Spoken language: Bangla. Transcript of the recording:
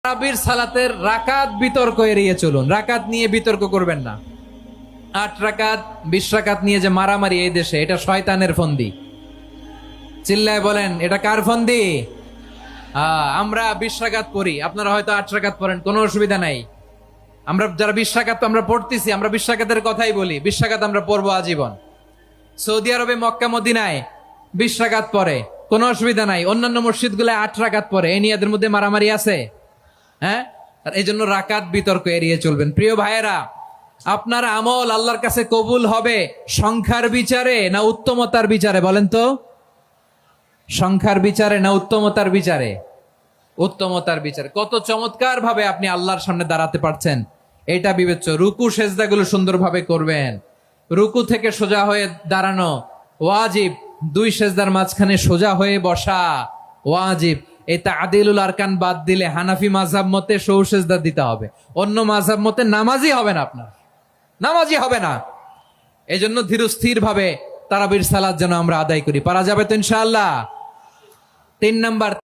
তারাবির সালাতের রাকাত বিতর্ক এড়িয়ে চলুন। রাকাত নিয়ে বিতর্ক করবেন না। 8 রাকাত 20 রাকাত নিয়ে যে মারামারি এই দেশে, এটা শয়তানের ফন্দি। চিল্লায় বলেন, এটা কার ফন্দি? আমরা 20 রাকাত পড়ি, আপনারা হয়তো 8 রাকাত পড়েন, কোনো অসুবিধা নাই। আমরা যারা 20 রাকাত আমরা পড়তেছি, আমরা 20 রাকাতের কথাই বলি। 20 রাকাত আমরা পড়বো আজীবন। সৌদি আরবে মক্কা মদিনায় 20 রাকাত পড়ে, কোনো অসুবিধা নাই। অন্যান্য মসজিদ গুলো 8 রাকাত পড়ে, এই নিয়ে এদের মধ্যে মারামারি আছে? হ্যাঁ, এই জন্য রাকাত বিতর্ক এড়িয়ে চলবেন। প্রিয় ভাইয়েরা, আপনার আমল আল্লাহর কাছে কবুল হবে সংখ্যার বিচারে না উত্তমতার বিচারে? বলেন তো, সংখ্যার বিচারে না উত্তমতার বিচারে? উত্তমতার বিচারে। কত চমৎকার ভাবে আপনি আল্লাহর সামনে দাঁড়াতে পারছেন, এটা বিবেচ্য। রুকু সেজদাগুলো সুন্দরভাবে করবেন। রুকু থেকে সোজা হয়ে দাঁড়ানো ওয়াজিব, 2 সেজদার মাঝখানে সোজা হয়ে বসা ওয়াজিব। এই তাদিলুল আরকান বাদ দিলে হানাফি মাযহাব মতে সৌ সেজদা দিতে হবে। অন্য মাযহাব মতে নামাজই হবে না, আপনার নামাজই হবে না। এই জন্য ধীরস্থির ভাবে তারাবির সালাত যেন আমরা আদায় করি। পারা যাবে তো ইনশাআল্লাহ? 3 নাম্বার